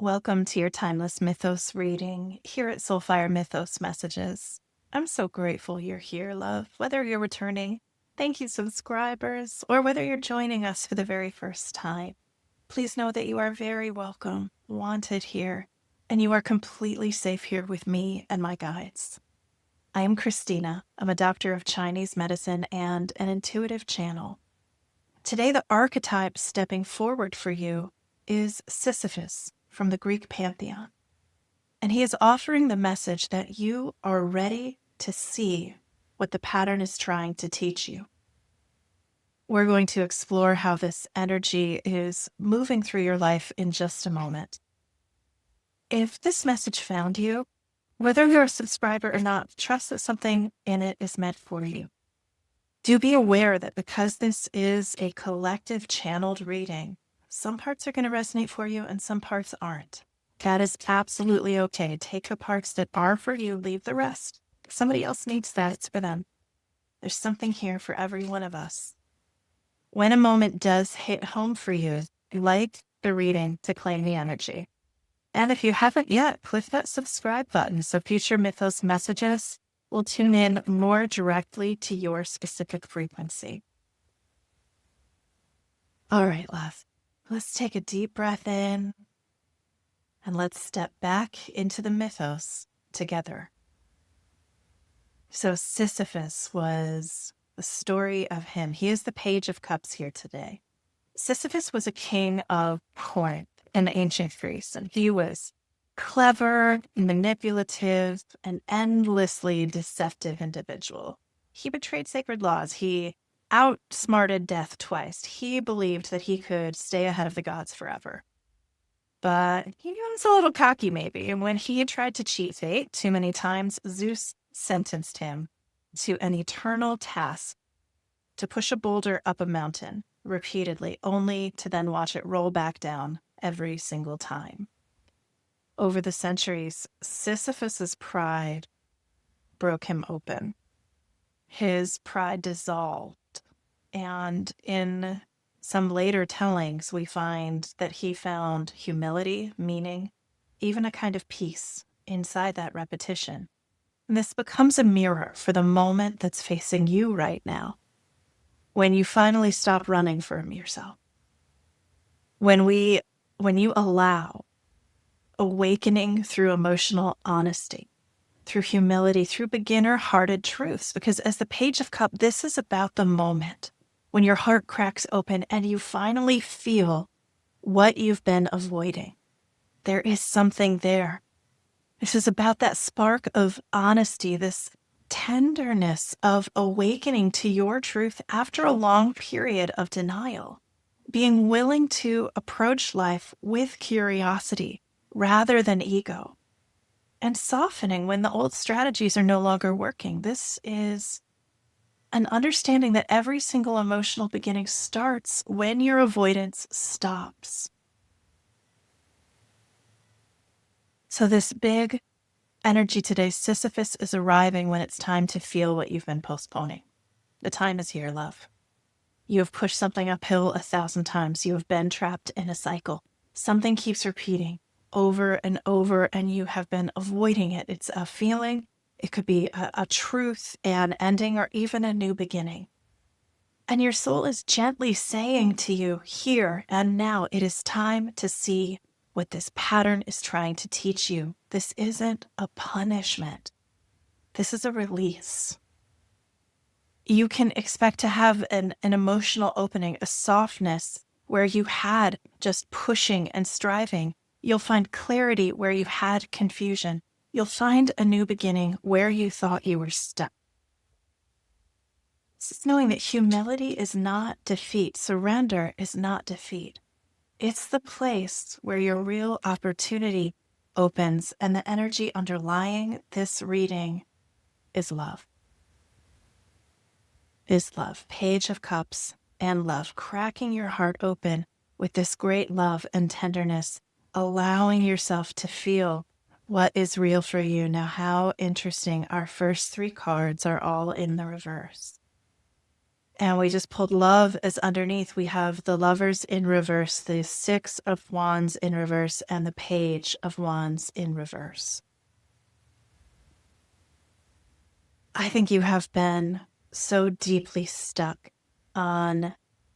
Welcome to your timeless mythos reading here at Soulfire Mythos Messages. I'm so grateful you're here, love. Whether you're returning, thank you, subscribers, or whether you're joining us for the very first time, please know that you are very welcome, wanted here, and you are completely safe here with me and my guides. I am Christina. I'm a doctor of Chinese medicine and an intuitive channel. Today, the archetype stepping forward for you is Sisyphus from the Greek pantheon. And he is offering the message that you are ready to see what the pattern is trying to teach you. We're going to explore how this energy is moving through your life in just a moment. If this message found you, whether you're a subscriber or not, trust that something in it is meant for you. Do be aware that because this is a collective channeled reading, some parts are going to resonate for you and some parts aren't. That is absolutely okay. Take the parts that are for you, leave the rest. If somebody else needs that, it's for them. There's something here for every one of us. When a moment does hit home for you, like the reading to claim the energy. And if you haven't yet, click that subscribe button so future Mythos messages will tune in more directly to your specific frequency. All right, love. Let's take a deep breath in and let's step back into the mythos together. So Sisyphus was the story of him. He is the Page of Cups here today. Sisyphus was a king of Corinth in ancient Greece, and he was clever, manipulative, and endlessly deceptive individual. He betrayed sacred laws. He outsmarted death twice. He believed that he could stay ahead of the gods forever. But he was a little cocky, maybe. And when he tried to cheat fate too many times, Zeus sentenced him to an eternal task to push a boulder up a mountain repeatedly, only to then watch it roll back down every single time. Over the centuries, Sisyphus's pride broke him open. His pride dissolved, and in some later tellings, we find that he found humility, meaning, even a kind of peace inside that repetition. And this becomes a mirror for the moment that's facing you right now, when you finally stop running from yourself. When you allow awakening through emotional honesty, through humility, through beginner-hearted truths, because as the Page of Cups, this is about the moment when your heart cracks open and you finally feel what you've been avoiding. There is something there. This is about that spark of honesty, this tenderness of awakening to your truth after a long period of denial, being willing to approach life with curiosity rather than ego, and softening when the old strategies are no longer working. This is an understanding that every single emotional beginning starts when your avoidance stops. So this big energy today, Sisyphus is arriving when it's time to feel what you've been postponing. The time is here, love. You have pushed something uphill 1,000 times. You have been trapped in a cycle. Something keeps repeating over and over, and you have been avoiding it. It's a feeling. It could be a truth, an ending, or even a new beginning. And your soul is gently saying to you, here and now, it is time to see what this pattern is trying to teach you. This isn't a punishment. This is a release. You can expect to have an emotional opening, a softness where you had just pushing and striving. You'll find clarity where you had confusion. You'll find a new beginning where you thought you were stuck. It's knowing that humility is not defeat. Surrender is not defeat. It's the place where your real opportunity opens, and the energy underlying this reading is love. Is love. Page of Cups and love. Cracking your heart open with this great love and tenderness, allowing yourself to feel what is real for you. Now, how interesting. Our first 3 cards are all in the reverse. And we just pulled love as underneath. We have the lovers in reverse, the Six of Wands in reverse, and the Page of Wands in reverse. I think you have been so deeply stuck on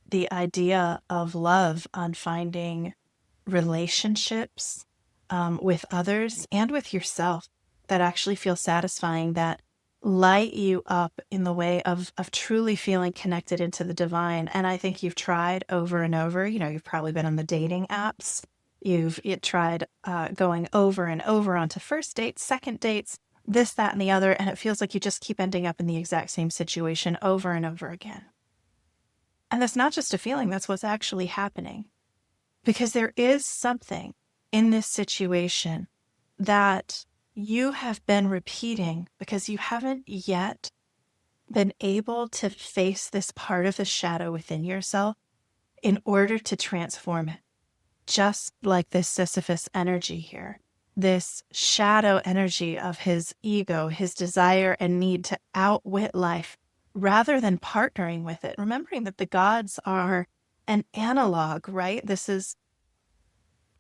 the idea of love, on finding relationships with others and with yourself that actually feel satisfying, that light you up in the way of truly feeling connected into the divine. And I think you've tried over and over. You've probably been on the dating apps. You've tried going over and over onto first dates, second dates, this, that, and the other. And it feels like you just keep ending up in the exact same situation over and over again. And that's not just a feeling, that's what's actually happening. Because there is something in this situation that you have been repeating because you haven't yet been able to face this part of the shadow within yourself in order to transform it. Just like this Sisyphus energy here, this shadow energy of his ego, his desire and need to outwit life rather than partnering with it. Remembering that the gods are an analog, right? This is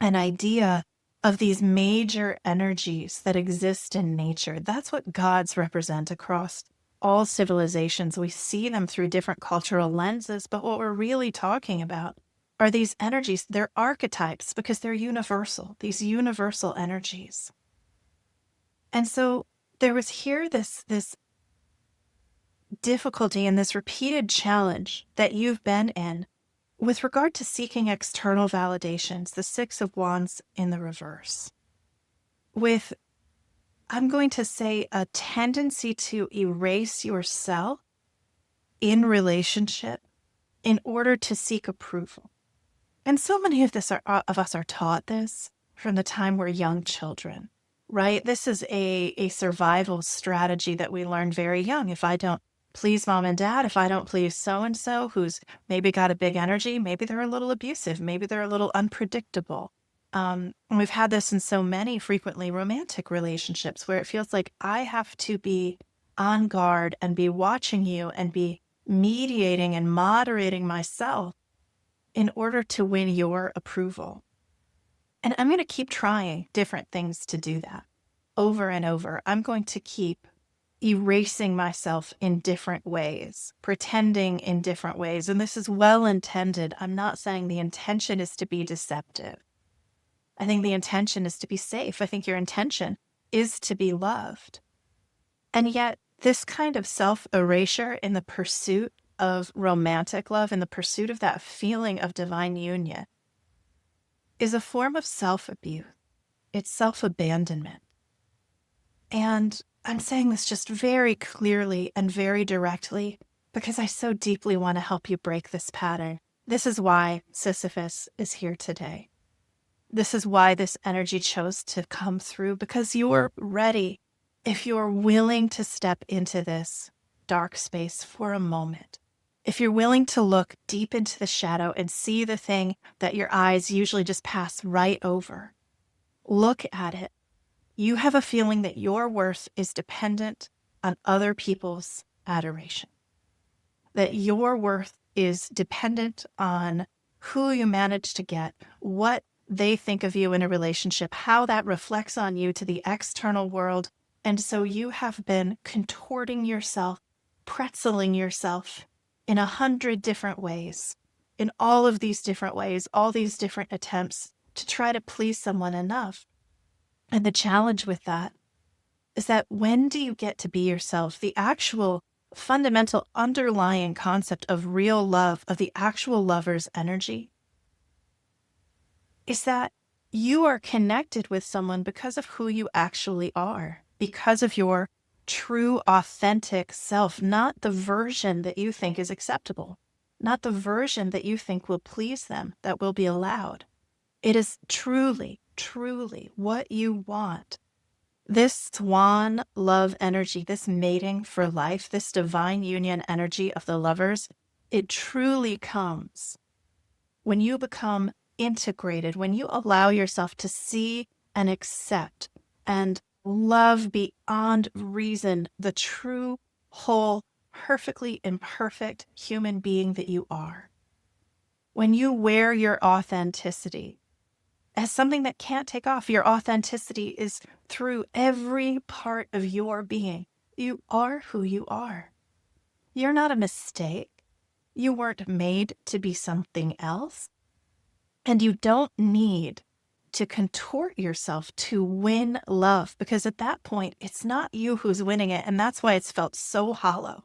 an idea of these major energies that exist in nature. That's what gods represent across all civilizations. We see them through different cultural lenses, but what we're really talking about are these energies. They're archetypes because they're universal, these universal energies. And so there was here this difficulty and this repeated challenge that you've been in with regard to seeking external validations, the Six of Wands in the reverse, with, I'm going to say, a tendency to erase yourself in relationship in order to seek approval. And so many of us are taught this from the time we're young children, right? This is a survival strategy that we learn very young. If I don't please mom and dad, if I don't please so-and-so who's maybe got a big energy, maybe they're a little abusive, maybe they're a little unpredictable. And we've had this in so many frequently romantic relationships where it feels like I have to be on guard and be watching you and be mediating and moderating myself in order to win your approval. And I'm going to keep trying different things to do that over and over. I'm going to keep erasing myself in different ways, pretending in different ways. And this is well intended. I'm not saying the intention is to be deceptive. I think the intention is to be safe. I think your intention is to be loved. And yet, this kind of self-erasure in the pursuit of romantic love, in the pursuit of that feeling of divine union, is a form of self-abuse. It's self-abandonment. And I'm saying this just very clearly and very directly because I so deeply want to help you break this pattern. This is why Sisyphus is here today. This is why this energy chose to come through, because you're ready. If you're willing to step into this dark space for a moment, if you're willing to look deep into the shadow and see the thing that your eyes usually just pass right over, look at it. You have a feeling that your worth is dependent on other people's adoration, that your worth is dependent on who you manage to get, what they think of you in a relationship, how that reflects on you to the external world. And so you have been contorting yourself, pretzeling yourself in 100 different ways, in all of these different ways, all these different attempts to try to please someone enough. And the challenge with that is that when do you get to be yourself? The actual fundamental underlying concept of real love, of the actual lover's energy, is that you are connected with someone because of who you actually are, because of your true, authentic self, not the version that you think is acceptable, not the version that you think will please them, that will be allowed. It is truly, truly what you want. This swan love energy, this mating for life, this divine union energy of the lovers, it truly comes when you become integrated, when you allow yourself to see and accept and love beyond reason the true, whole, perfectly imperfect human being that you are. When you wear your authenticity as something that can't take off, your authenticity is through every part of your being. You are who you are. You're not a mistake. You weren't made to be something else. And you don't need to contort yourself to win love, because at that point, it's not you who's winning it. And that's why it's felt so hollow.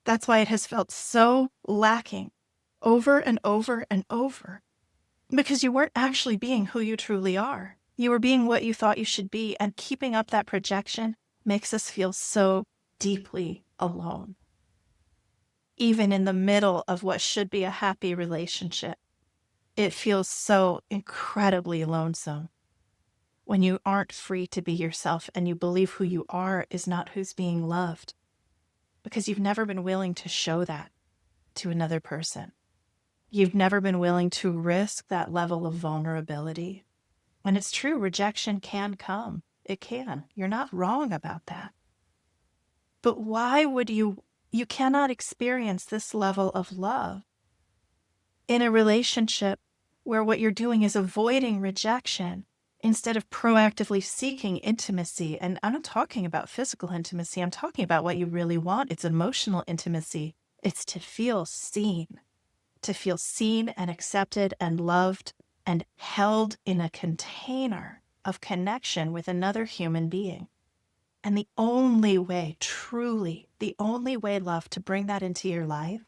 That's why it has felt so lacking over and over and over, because you weren't actually being who you truly are. You were being what you thought you should be, and keeping up that projection makes us feel so deeply alone. Even in the middle of what should be a happy relationship, it feels so incredibly lonesome when you aren't free to be yourself and you believe who you are is not who's being loved, because you've never been willing to show that to another person. You've never been willing to risk that level of vulnerability. And it's true, rejection can come. It can. You're not wrong about that. But why would you cannot experience this level of love in a relationship where what you're doing is avoiding rejection instead of proactively seeking intimacy. And I'm not talking about physical intimacy. I'm talking about what you really want. It's emotional intimacy. It's to feel seen and accepted and loved and held in a container of connection with another human being. And the only way, truly, the only way, love, to bring that into your life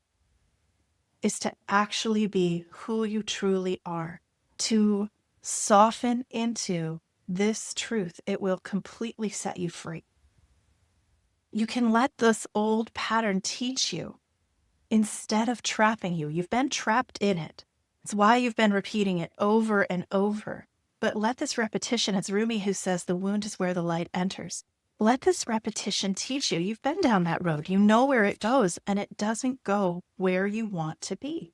is to actually be who you truly are, to soften into this truth. It will completely set you free. You can let this old pattern teach you instead of trapping you. You've been trapped in it. It's why you've been repeating it over and over. But let this repetition, it's Rumi who says the wound is where the light enters. Let this repetition teach you. You've been down that road. You know where it goes, and it doesn't go where you want to be.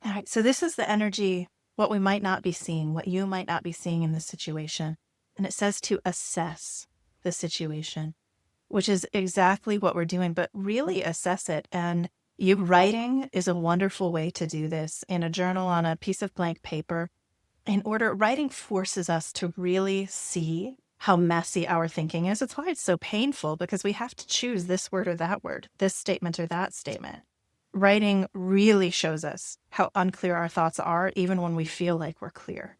All right, so this is the energy, what we might not be seeing, what you might not be seeing in this situation. And it says to assess the situation, which is exactly what we're doing, but really assess it. And writing is a wonderful way to do this in a journal on a piece of blank paper. Writing forces us to really see how messy our thinking is. It's why it's so painful, because we have to choose this word or that word, this statement or that statement. Writing really shows us how unclear our thoughts are, even when we feel like we're clear.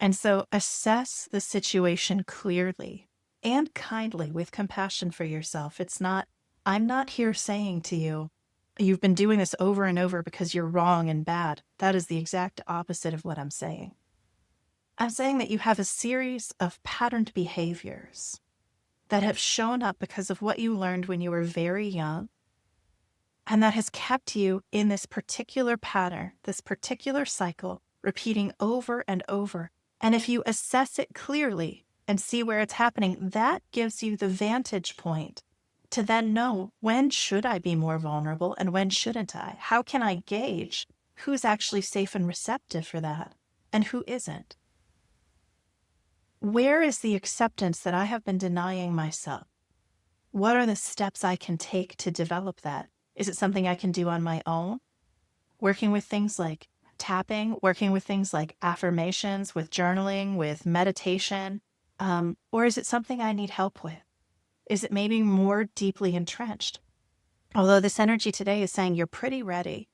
And so assess the situation clearly and kindly, with compassion for yourself. I'm not here saying to you, you've been doing this over and over because you're wrong and bad. That is the exact opposite of what I'm saying. I'm saying that you have a series of patterned behaviors that have shown up because of what you learned when you were very young, and that has kept you in this particular pattern, this particular cycle, repeating over and over. And if you assess it clearly and see where it's happening, that gives you the vantage point to then know, when should I be more vulnerable and when shouldn't I? How can I gauge who's actually safe and receptive for that and who isn't? Where is the acceptance that I have been denying myself? What are the steps I can take to develop that? Is it something I can do on my own? Working with things like tapping, working with things like affirmations, with journaling, with meditation? Or is it something I need help with? Is it maybe more deeply entrenched? Although this energy today is saying you're pretty ready.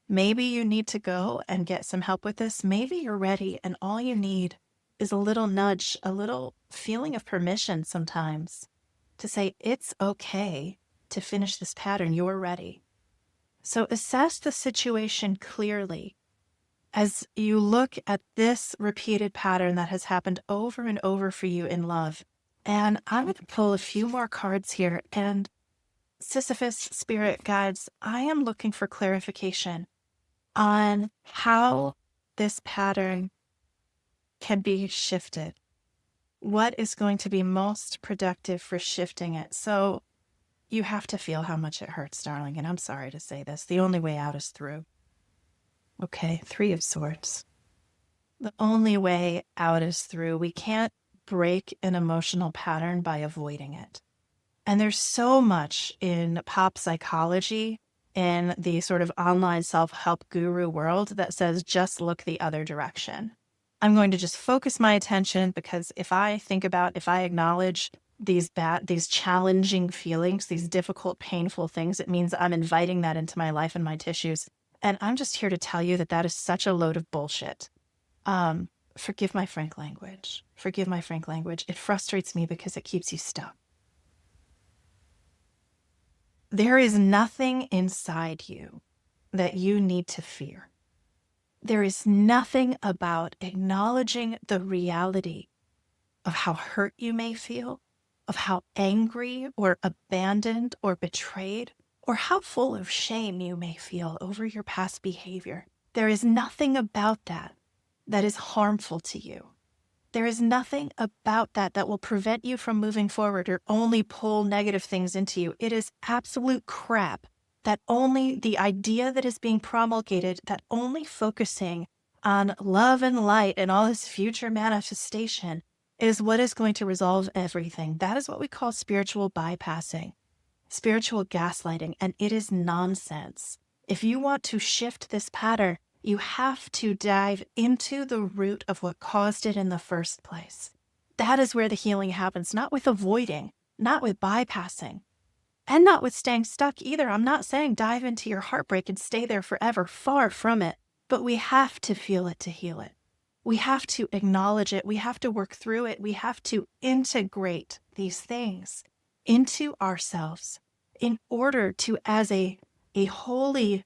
Maybe you need to go and get some help with this. Maybe you're ready, and all you need is a little nudge, a little feeling of permission sometimes to say, it's okay to finish this pattern. You're ready. So assess the situation clearly as you look at this repeated pattern that has happened over and over for you in love. And I'm going to pull a few more cards here. And Sisyphus, spirit guides, I am looking for clarification on how this pattern can be shifted. What is going to be most productive for shifting it? So you have to feel how much it hurts, darling. And I'm sorry to say this. The only way out is through. Okay, 3 of Swords. The only way out is through. We can't break an emotional pattern by avoiding it. And there's so much in pop psychology, in the sort of online self-help guru world that says, just look the other direction. I'm going to just focus my attention because if I acknowledge these challenging feelings, these difficult, painful things, it means I'm inviting that into my life and my tissues. And I'm just here to tell you that that is such a load of bullshit. Forgive my frank language. Forgive my frank language. It frustrates me because it keeps you stuck. There is nothing inside you that you need to fear. There is nothing about acknowledging the reality of how hurt you may feel, of how angry or abandoned or betrayed, or how full of shame you may feel over your past behavior. There is nothing about that that is harmful to you. There is nothing about that that will prevent you from moving forward or only pull negative things into you. It is absolute crap that only the idea that is being promulgated, that only focusing on love and light and all this future manifestation is what is going to resolve everything. That is what we call spiritual bypassing, spiritual gaslighting, and it is nonsense. If you want to shift this pattern, you have to dive into the root of what caused it in the first place. That is where the healing happens, not with avoiding, not with bypassing, and not with staying stuck either. I'm not saying dive into your heartbreak and stay there forever, far from it, but we have to feel it to heal it. We have to acknowledge it. We have to work through it. We have to integrate these things into ourselves in order to, as a wholly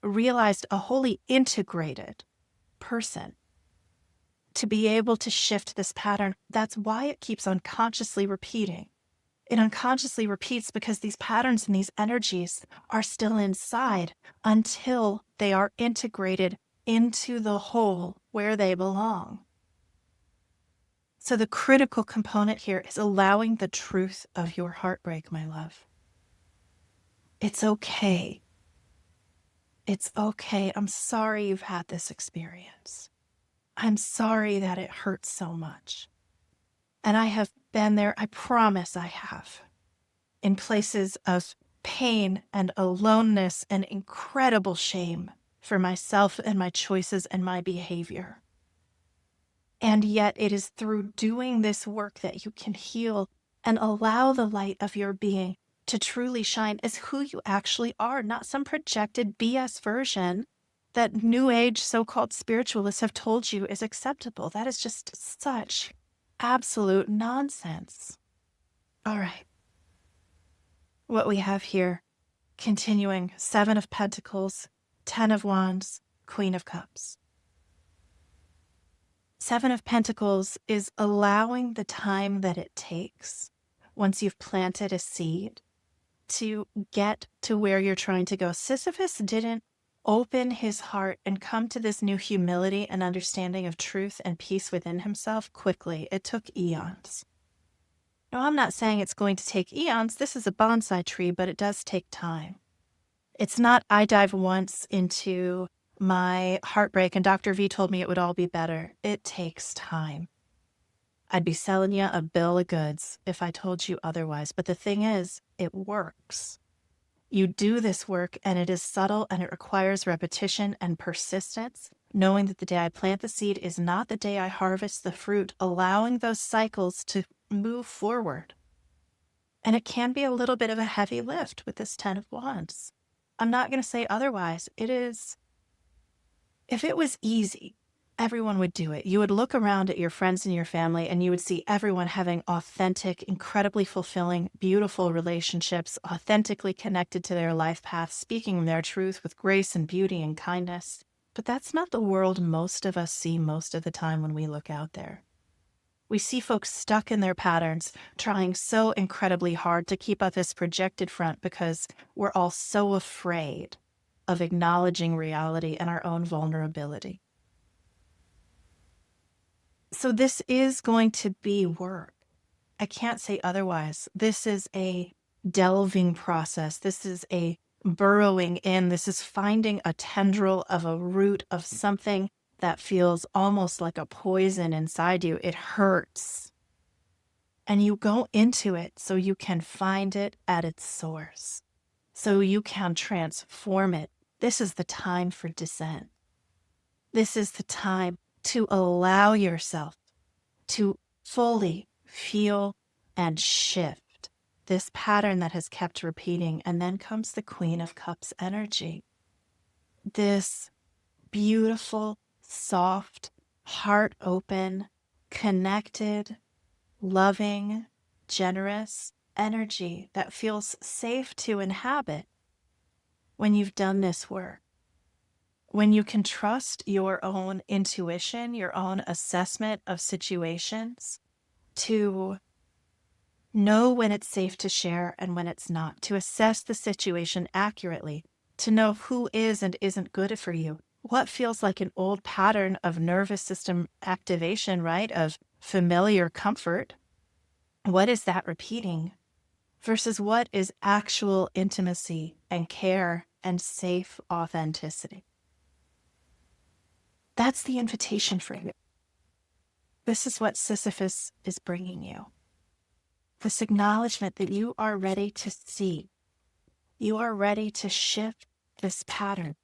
realized, a wholly integrated person, to be able to shift this pattern. That's why it keeps unconsciously repeating. It unconsciously repeats because these patterns and these energies are still inside until they are integrated into the whole where they belong. So the critical component here is allowing the truth of your heartbreak, my love. It's okay. It's okay. I'm sorry you've had this experience. I'm sorry that it hurts so much. And I have been there, I promise I have, in places of pain and aloneness and incredible shame for myself and my choices and my behavior. And yet it is through doing this work that you can heal and allow the light of your being to truly shine as who you actually are, not some projected BS version that New Age so-called spiritualists have told you is acceptable. That is just such absolute nonsense. All right. What we have here, continuing, 7 of Pentacles, 10 of Wands, Queen of Cups. 7 of Pentacles is allowing the time that it takes once you've planted a seed to get to where you're trying to go. Sisyphus didn't open his heart and come to this new humility and understanding of truth and peace within himself quickly. It took eons. No, I'm not saying it's going to take eons. This is a bonsai tree, but it does take time. It's not I dive once into my heartbreak and Dr. V told me it would all be better. It takes time. I'd be selling you a bill of goods if I told you otherwise. But the thing is, it works. You do this work and it is subtle and it requires repetition and persistence, knowing that the day I plant the seed is not the day I harvest the fruit, allowing those cycles to move forward. And it can be a little bit of a heavy lift with this 10 of Wands. I'm not going to say otherwise. It is. If it was easy, everyone would do it. You would look around at your friends and your family and you would see everyone having authentic, incredibly fulfilling, beautiful relationships, authentically connected to their life path, speaking their truth with grace and beauty and kindness. But that's not the world most of us see most of the time when we look out there. We see folks stuck in their patterns, trying so incredibly hard to keep up this projected front because we're all so afraid of acknowledging reality and our own vulnerability. So this is going to be work. I can't say otherwise. This is a delving process. This is a burrowing in. This is finding a tendril of a root of something that feels almost like a poison inside you. It hurts. And you go into it so you can find it at its source, so you can transform it. This is the time for descent. This is the time to allow yourself to fully feel and shift this pattern that has kept repeating. And then comes the Queen of Cups energy. This beautiful, soft, heart open, connected, loving, generous energy that feels safe to inhabit when you've done this work. When you can trust your own intuition, your own assessment of situations, to know when it's safe to share and when it's not, to assess the situation accurately, to know who is and isn't good for you, what feels like an old pattern of nervous system activation, right? Of familiar comfort. What is that repeating versus what is actual intimacy and care and safe authenticity? That's the invitation for you. This is what Sisyphus is bringing you. This acknowledgement that you are ready to see. You are ready to shift this pattern.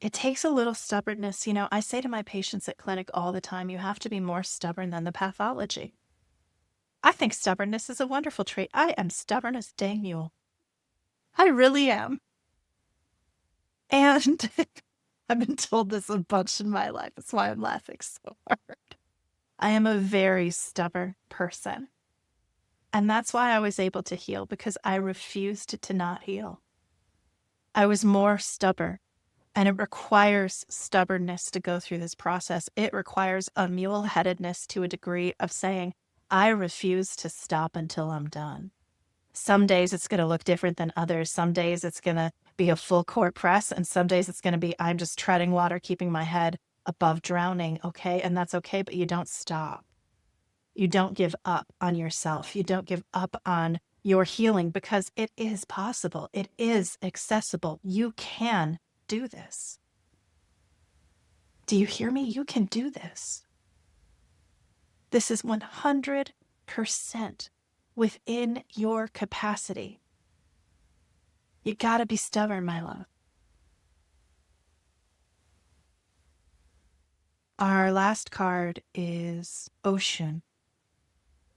It takes a little stubbornness. I say to my patients at clinic all the time, you have to be more stubborn than the pathology. I think stubbornness is a wonderful trait. I am stubborn as dang mule. I really am. And I've been told this a bunch in my life. That's why I'm laughing so hard. I am a very stubborn person. And that's why I was able to heal, because I refused to not heal. I was more stubborn. And it requires stubbornness to go through this process. It requires a mule-headedness to a degree of saying, I refuse to stop until I'm done. Some days it's going to look different than others. Some days it's going to be a full court press. And some days it's going to be, I'm just treading water, keeping my head above drowning. Okay. And that's okay. But you don't stop. You don't give up on yourself. You don't give up on your healing, because it is possible. It is accessible. You can do this. Do you hear me? You can do this. This is 100% within your capacity. You gotta be stubborn, my love. Our last card is Oshun,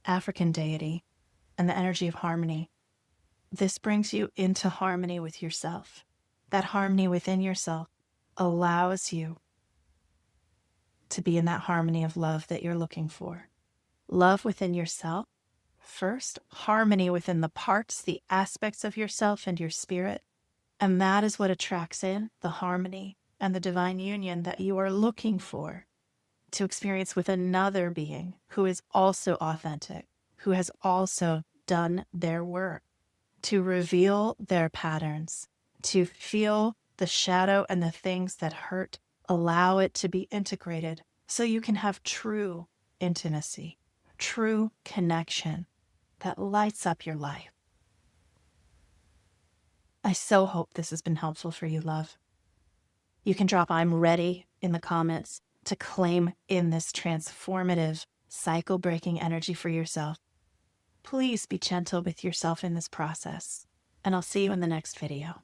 African deity, and the energy of harmony. This brings you into harmony with yourself. That harmony within yourself allows you to be in that harmony of love that you're looking for. Love within yourself first, harmony within the parts, the aspects of yourself and your spirit. And that is what attracts in the harmony and the divine union that you are looking for to experience with another being who is also authentic, who has also done their work to reveal their patterns, to feel the shadow and the things that hurt, allow it to be integrated so you can have true intimacy, true connection that lights up your life. I so hope this has been helpful for you, love. You can drop "I'm ready" in the comments to claim in this transformative, cycle-breaking energy for yourself. Please be gentle with yourself in this process, and I'll see you in the next video.